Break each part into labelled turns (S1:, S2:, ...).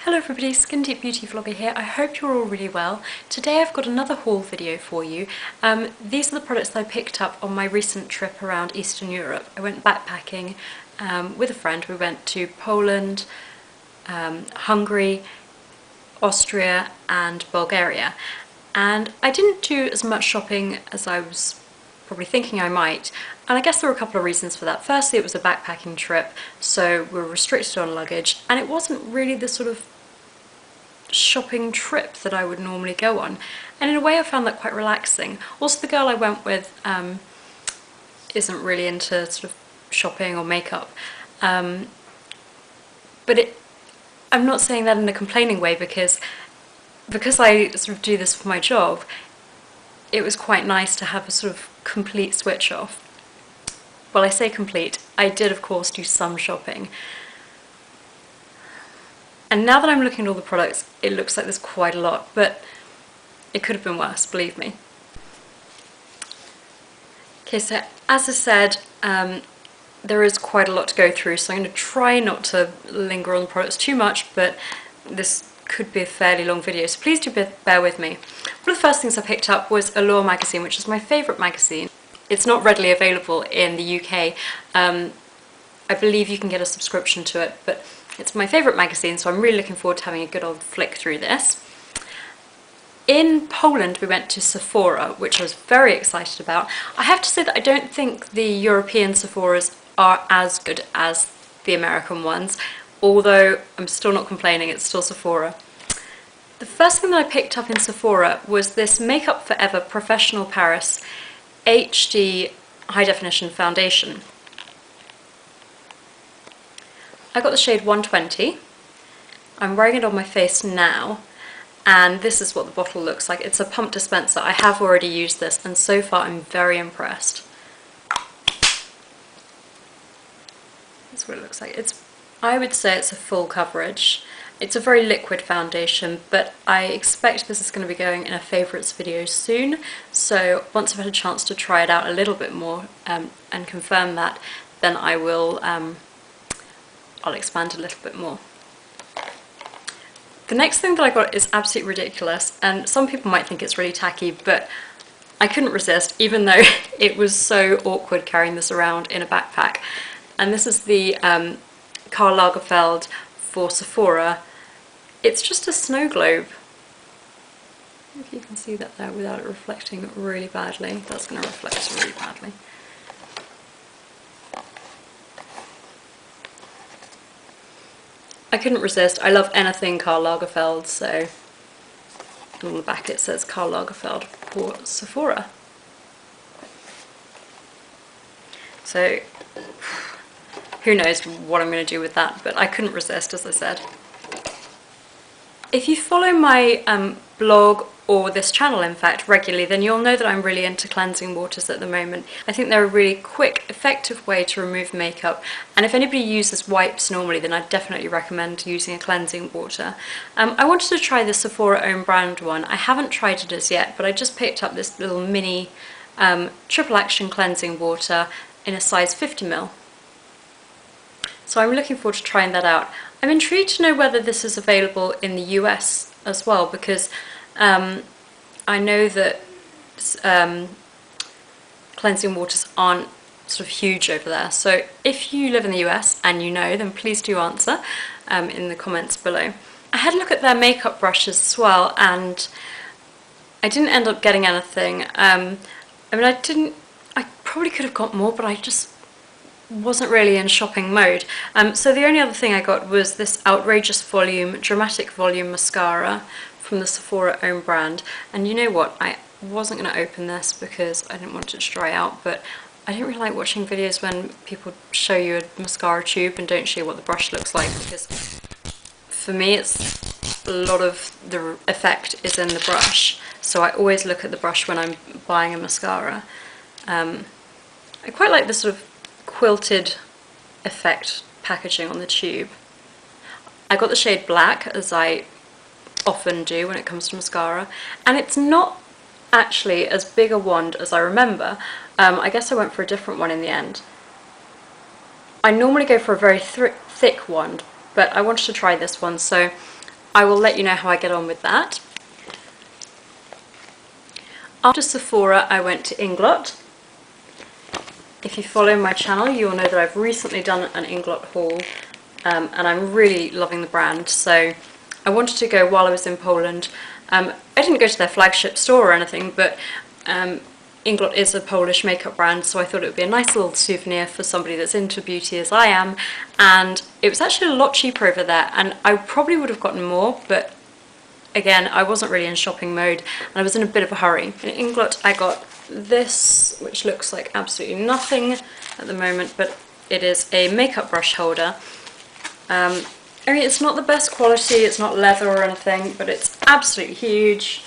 S1: Hello everybody, Skin Deep Beauty Vlogger here. I hope you're all really well. Today I've got another haul video for you. These are the products that I picked up on my recent trip around Eastern Europe. I went backpacking with a friend. We went to Poland, Hungary, Austria and Bulgaria. And I didn't do as much shopping as I was probably thinking I might. And I guess there were a couple of reasons for that. Firstly, it was a backpacking trip, so we were restricted on luggage, and it wasn't really the sort of shopping trip that I would normally go on. And in a way I found that quite relaxing. Also, the girl I went with isn't really into sort of shopping or makeup. I'm not saying that in a complaining way, because I sort of do this for my job, it was quite nice to have a sort of complete switch off. Well, I say complete, I did of course do some shopping. And now that I'm looking at all the products, it looks like there's quite a lot, but it could have been worse, believe me. Okay, so as I said, there is quite a lot to go through, so I'm going to try not to linger on the products too much, but this could be a fairly long video, so please do bear with me. One of the first things I picked up was Allure magazine, which is my favourite magazine. It's not readily available in the UK. I believe you can get a subscription to it, but it's my favourite magazine, so I'm really looking forward to having a good old flick through this. In Poland we went to Sephora, which I was very excited about. I have to say that I don't think the European Sephoras are as good as the American ones, although I'm still not complaining, it's still Sephora. The first thing that I picked up in Sephora was this Makeup Forever Professional Paris HD High Definition Foundation. I got the shade 120. I'm wearing it on my face now, and this is what the bottle looks like. It's a pump dispenser. I have already used this, and so far I'm very impressed. That's what it looks like. I would say it's a full coverage. It's a very liquid foundation, but I expect this is going to be going in a favourites video soon, so once I've had a chance to try it out a little bit more and confirm that, then I will I'll expand a little bit more. The next thing that I got is absolutely ridiculous, and some people might think it's really tacky, but I couldn't resist, even though it was so awkward carrying this around in a backpack. And this is the Karl Lagerfeld for Sephora. It's just a snow globe. If you can see that there without it reflecting really badly. That's going to reflect really badly. I couldn't resist. I love anything Karl Lagerfeld, so on the back it says Karl Lagerfeld for Sephora. So who knows what I'm going to do with that, but I couldn't resist, as I said. If you follow my blog, or this channel in fact, regularly, then you'll know that I'm really into cleansing waters at the moment. I think they're a really quick, effective way to remove makeup, and if anybody uses wipes normally, then I'd definitely recommend using a cleansing water. I wanted to try the Sephora own brand one. I haven't tried it as yet, but I just picked up this little mini triple action cleansing water in a size 50ml. So I'm looking forward to trying that out. I'm intrigued to know whether this is available in the US as well, because I know that cleansing waters aren't sort of huge over there. So if you live in the US and you know, then please do answer in the comments below. I had a look at their makeup brushes as well, and I didn't end up getting anything. I mean, I probably could have got more, but I just wasn't really in shopping mode. So the only other thing I got was this Outrageous Volume Dramatic Volume Mascara from the Sephora own brand. And you know what, I wasn't going to open this because I didn't want it to dry out, but I don't really like watching videos when people show you a mascara tube and don't show you what the brush looks like, because for me it's a lot of the effect is in the brush, so I always look at the brush when I'm buying a mascara. I quite like the sort of quilted effect packaging on the tube. I got the shade Black, as I often do when it comes to mascara, and it's not actually as big a wand as I remember. I guess I went for a different one in the end. I normally go for a very thick wand, but I wanted to try this one, so I will let you know how I get on with that. After Sephora, I went to Inglot. If you follow my channel, you'll know that I've recently done an Inglot haul, and I'm really loving the brand. So I wanted to go while I was in Poland. I didn't go to their flagship store or anything, but Inglot is a Polish makeup brand, so I thought it would be a nice little souvenir for somebody that's into beauty as I am, and it was actually a lot cheaper over there, and I probably would have gotten more, but again, I wasn't really in shopping mode, and I was in a bit of a hurry. In Inglot, I got this, which looks like absolutely nothing at the moment, but it is a makeup brush holder. I mean, it's not the best quality, it's not leather or anything, but it's absolutely huge.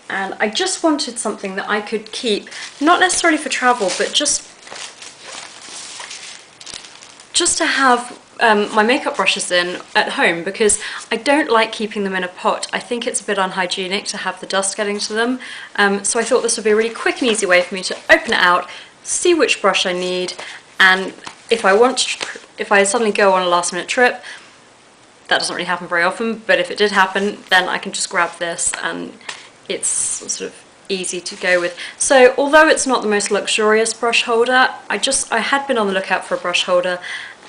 S1: And I just wanted something that I could keep, not necessarily for travel, but just to have my makeup brushes in at home, because I don't like keeping them in a pot. I think it's a bit unhygienic to have the dust getting to them. So I thought this would be a really quick and easy way for me to open it out, see which brush I need, and if I suddenly go on a last minute trip, that doesn't really happen very often, but if it did happen, then I can just grab this and it's sort of easy to go with. So although it's not the most luxurious brush holder, I had been on the lookout for a brush holder,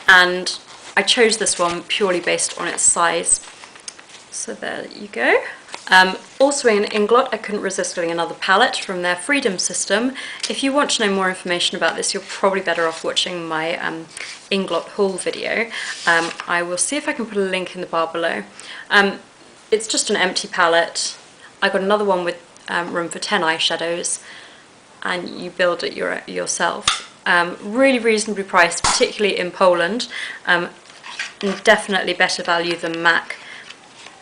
S1: and I chose this one purely based on its size. So there you go. Also in Inglot, I couldn't resist getting another palette from their Freedom system. If you want to know more information about this, you're probably better off watching my Inglot haul video. I will see if I can put a link in the bar below. It's just an empty palette. I got another one with room for 10 eyeshadows, and you build it yourself. Really reasonably priced, particularly in Poland, and definitely better value than MAC.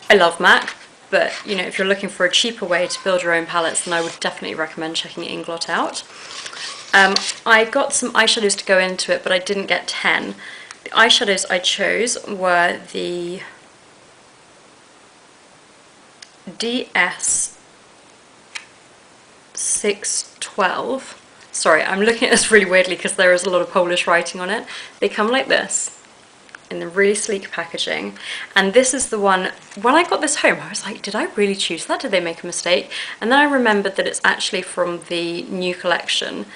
S1: I love MAC, but you know, if you're looking for a cheaper way to build your own palettes, then I would definitely recommend checking Inglot out. I got some eyeshadows to go into it, but I didn't get 10. The eyeshadows I chose were the DS 612. Sorry, I'm looking at this really weirdly because there is a lot of Polish writing on it. They come like this in the really sleek packaging, and this is the one, when I got this home I was like, did I really choose that? Did they make a mistake? And then I remembered that it's actually from the new collection,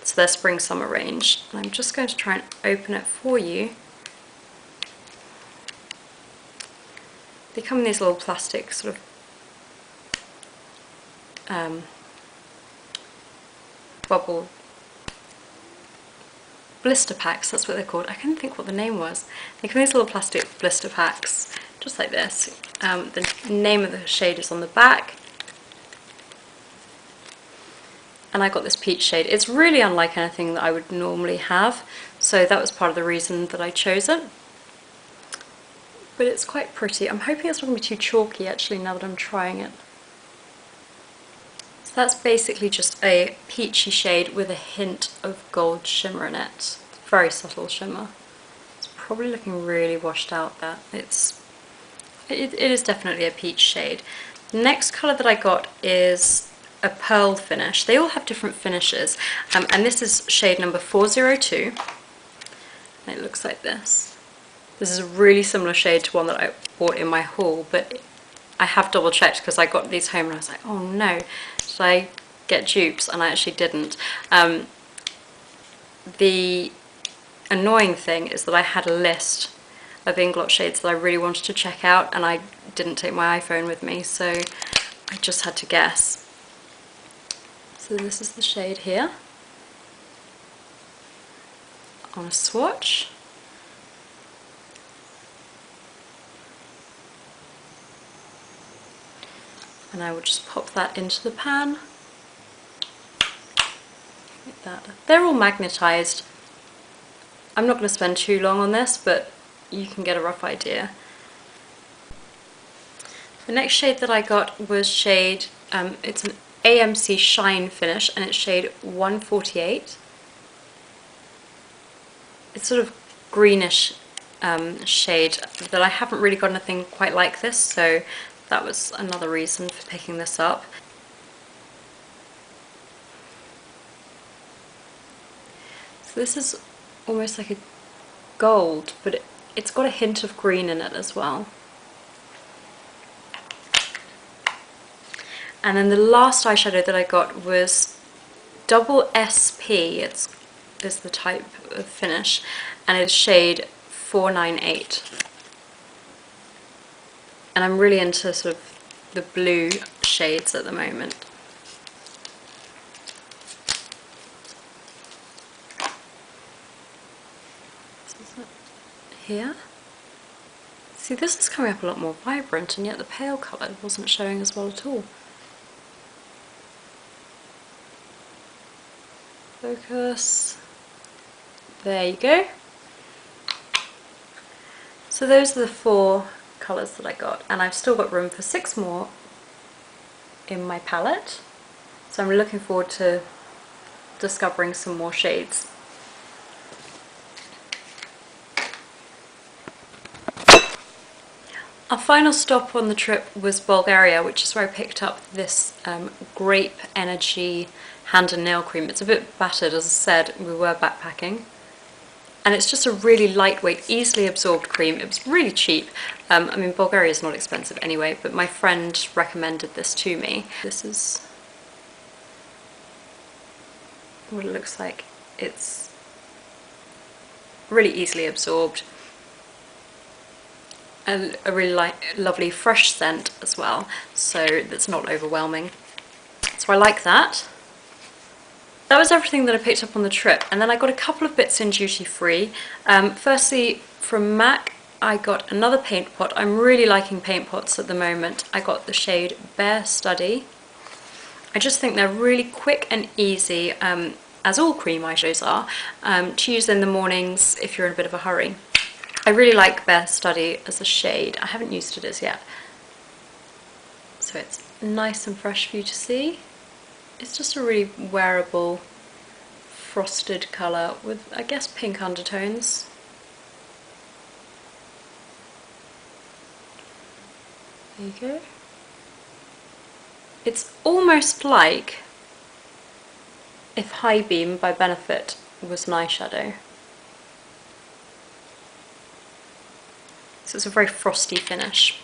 S1: it's their spring summer range, and I'm just going to try and open it for you. They come in these little plastic sort of bubble blister packs, that's what they're called. I couldn't think what the name was. They come in these little plastic blister packs, just like this. The name of the shade is on the back. And I got this peach shade. It's really unlike anything that I would normally have, so that was part of the reason that I chose it. But it's quite pretty. I'm hoping it's not going to be too chalky actually now that I'm trying it. That's basically just a peachy shade with a hint of gold shimmer in it. Very subtle shimmer. It's probably looking really washed out there. It is definitely a peach shade. The next colour that I got is a pearl finish. They all have different finishes, and this is shade number 402. And it looks like this. This is a really similar shade to one that I bought in my haul, but I have double checked because I got these home and I was like, oh no, did I get dupes? And I actually didn't. The annoying thing is that I had a list of Inglot shades that I really wanted to check out, and I didn't take my iPhone with me, so I just had to guess. So this is the shade here on a swatch. And I will just pop that into the pan. Like that. They're all magnetized. I'm not going to spend too long on this, but you can get a rough idea. The next shade that I got was shade, it's an AMC Shine finish, and it's shade 148. It's sort of greenish shade that I haven't really got anything quite like this, so that was another reason for picking this up. So this is almost like a gold, but it's got a hint of green in it as well. And then the last eyeshadow that I got was Double SP, it's the type of finish, and it's shade 498. And I'm really into sort of the blue shades at the moment. Here. See, this is coming up a lot more vibrant, and yet the pale colour wasn't showing as well at all. Focus. There you go. So those are the 4 colours that I got, and I've still got room for 6 more in my palette. So I'm looking forward to discovering some more shades. Our final stop on the trip was Bulgaria, which is where I picked up this Grape Energy hand and nail cream. It's a bit battered, as I said, we were backpacking. And it's just a really lightweight, easily absorbed cream. It was really cheap. I mean, Bulgaria is not expensive anyway, but my friend recommended this to me. This is what it looks like. It's really easily absorbed. And a really lovely fresh scent as well, so that's not overwhelming. So I like that. That was everything that I picked up on the trip, and then I got a couple of bits in duty free. Firstly, from MAC, I got another paint pot. I'm really liking paint pots at the moment. I got the shade Bare Study. I just think they're really quick and easy, as all cream eyeshadows are, to use in the mornings if you're in a bit of a hurry. I really like Bare Study as a shade. I haven't used it as yet. So it's nice and fresh for you to see. It's just a really wearable, frosted colour with, I guess, pink undertones. There you go. It's almost like if High Beam by Benefit was an eyeshadow. So it's a very frosty finish.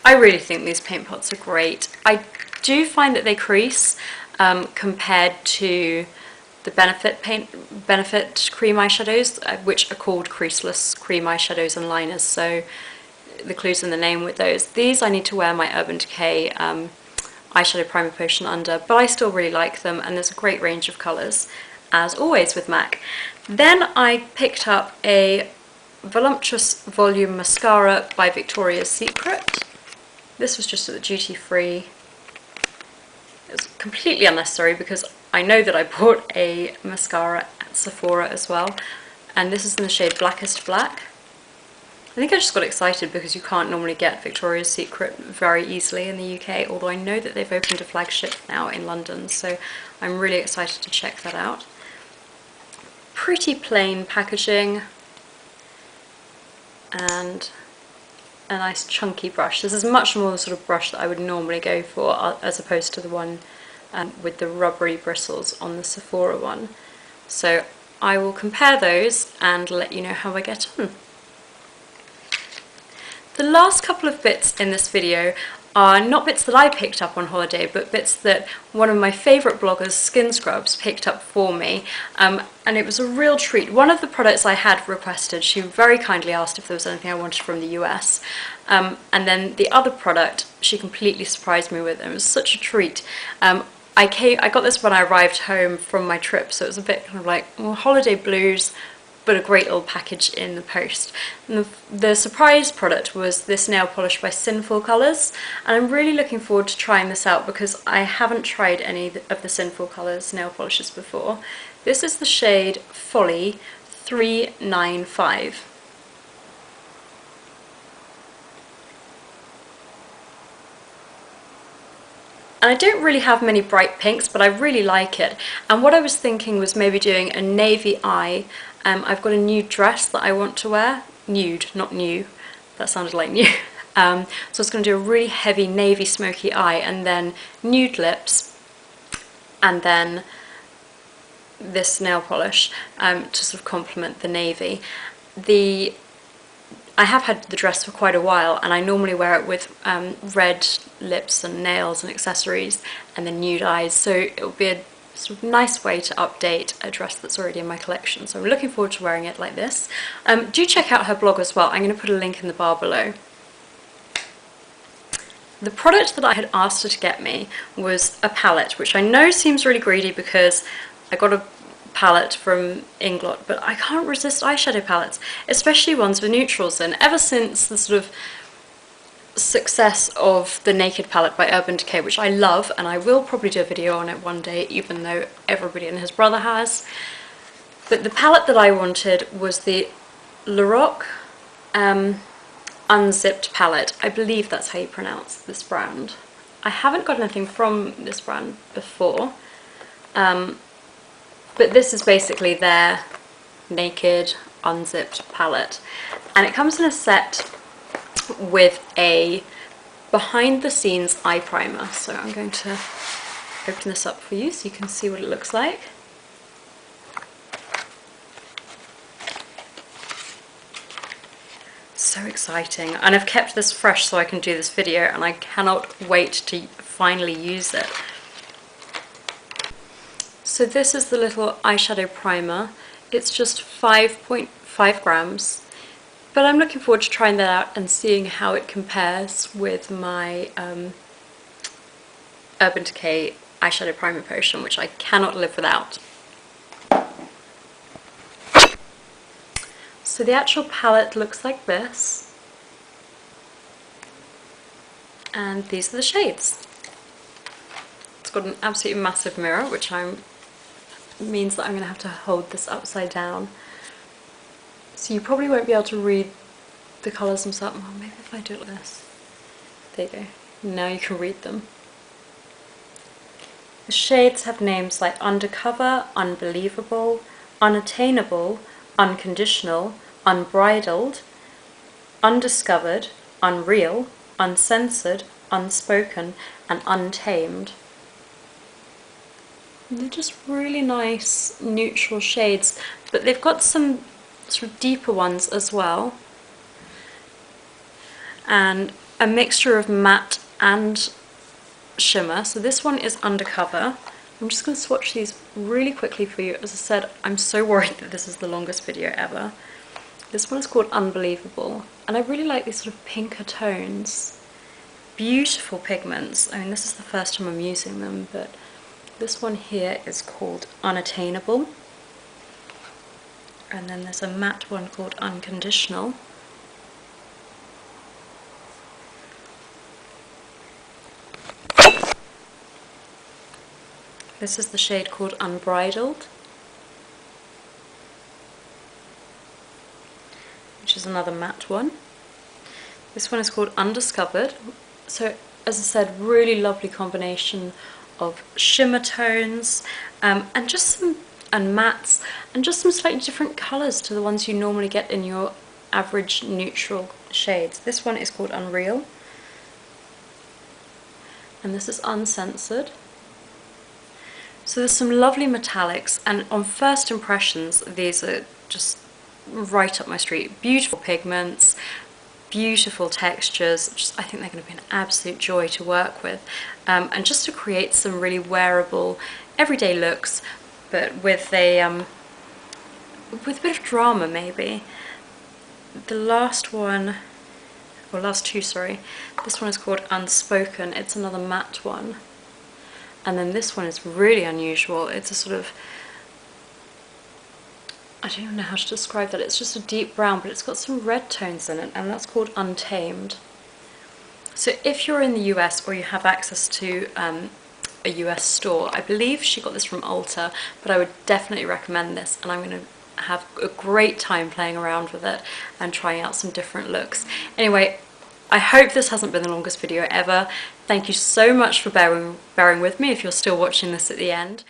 S1: I really think these paint pots are great. I do find that they crease compared to the Benefit cream eyeshadows, which are called creaseless cream eyeshadows and liners, so the clue's in the name with those. These I need to wear my Urban Decay eyeshadow primer potion under, but I still really like them, and there's a great range of colours, as always with MAC. Then I picked up a Voluptuous Volume Mascara by Victoria's Secret. This was just at the duty free. It was completely unnecessary because I know that I bought a mascara at Sephora as well, and this is in the shade Blackest Black. I think I just got excited because you can't normally get Victoria's Secret very easily in the UK, although I know that they've opened a flagship now in London, so I'm really excited to check that out. Pretty plain packaging, and a nice chunky brush. This is much more the sort of brush that I would normally go for, as opposed to the one with the rubbery bristles on the Sephora one. So I will compare those and let you know how I get on. The last couple of bits in this video are not bits that I picked up on holiday, but bits that one of my favourite bloggers, Skin Scrubs, picked up for me, and it was a real treat. One of the products I had requested, she very kindly asked if there was anything I wanted from the US, and then the other product she completely surprised me with, and it was such a treat. I got this when I arrived home from my trip, so it was a bit kind of like holiday blues, but a great little package in the post. And the surprise product was this nail polish by Sinful Colours, and I'm really looking forward to trying this out because I haven't tried any of the Sinful Colours nail polishes before. This is the shade Folly 395. And I don't really have many bright pinks, but I really like it. And what I was thinking was maybe doing a navy eye. I've got a nude dress that I want to wear. Nude, not new. That sounded like new. So I was going to do a really heavy navy smoky eye, and then nude lips, and then this nail polish to sort of complement the navy. I have had the dress for quite a while, and I normally wear it with red lips and nails and accessories and then nude eyes, so it will be a sort of nice way to update a dress that's already in my collection. So I'm looking forward to wearing it like this. Do check out her blog as well. I'm going to put a link in the bar below. The product that I had asked her to get me was a palette, which I know seems really greedy because I got a palette from Inglot, but I can't resist eyeshadow palettes, especially ones with neutrals in. Ever since the sort of success of the Naked palette by Urban Decay, which I love, and I will probably do a video on it one day, even though everybody and his brother has. But the palette that I wanted was the Lorac Unzipped palette. I believe that's how you pronounce this brand. I haven't got anything from this brand before, but this is basically their Naked Unzipped palette, and it comes in a set with a behind the scenes eye primer. So I'm going to open this up for you so you can see what it looks like. So exciting, and I've kept this fresh so I can do this video, and I cannot wait to finally use it. So this is the little eyeshadow primer. It's just 5.5 grams, but I'm looking forward to trying that out and seeing how it compares with my Urban Decay eyeshadow primer potion, which I cannot live without. So the actual palette looks like this, and these are the shades. It's got an absolutely massive mirror, which means that I'm going to have to hold this upside down, so you probably won't be able to read the colours themselves. Well, maybe if I do it like this. There you go. Now you can read them. The shades have names like Undercover, Unbelievable, Unattainable, Unconditional, Unbridled, Undiscovered, Unreal, Uncensored, Unspoken, and Untamed. They're just really nice neutral shades, but they've got some sort of deeper ones as well, and a mixture of matte and shimmer. So this one is Undercover. I'm just going to swatch these really quickly for you. As I said, I'm so worried that this is the longest video ever. This one is called Unbelievable, and I really like these sort of pinker tones. Beautiful pigments. I mean, this is the first time I'm using them, but this one here is called Unattainable, and then there's a matte one called Unconditional. This is the shade called Unbridled, which is another matte one. This one is called Undiscovered. So, as I said, really lovely combination of shimmer tones and mattes, and just some slightly different colours to the ones you normally get in your average neutral shades. This one is called Unreal, and this is Uncensored. So there's some lovely metallics, and on first impressions these are just right up my street. Beautiful pigments, beautiful textures. I think they're going to be an absolute joy to work with, and just to create some really wearable everyday looks, but with a bit of drama maybe. The last one, or last two, sorry, this one is called Unspoken. It's another matte one. And then this one is really unusual. It's a sort of, I don't even know how to describe that. It's just a deep brown, but it's got some red tones in it, and that's called Untamed. So if you're in the US or you have access to a US store, I believe she got this from Ulta, but I would definitely recommend this, and I'm going to have a great time playing around with it and trying out some different looks. Anyway, I hope this hasn't been the longest video ever. Thank you so much for bearing with me if you're still watching this at the end.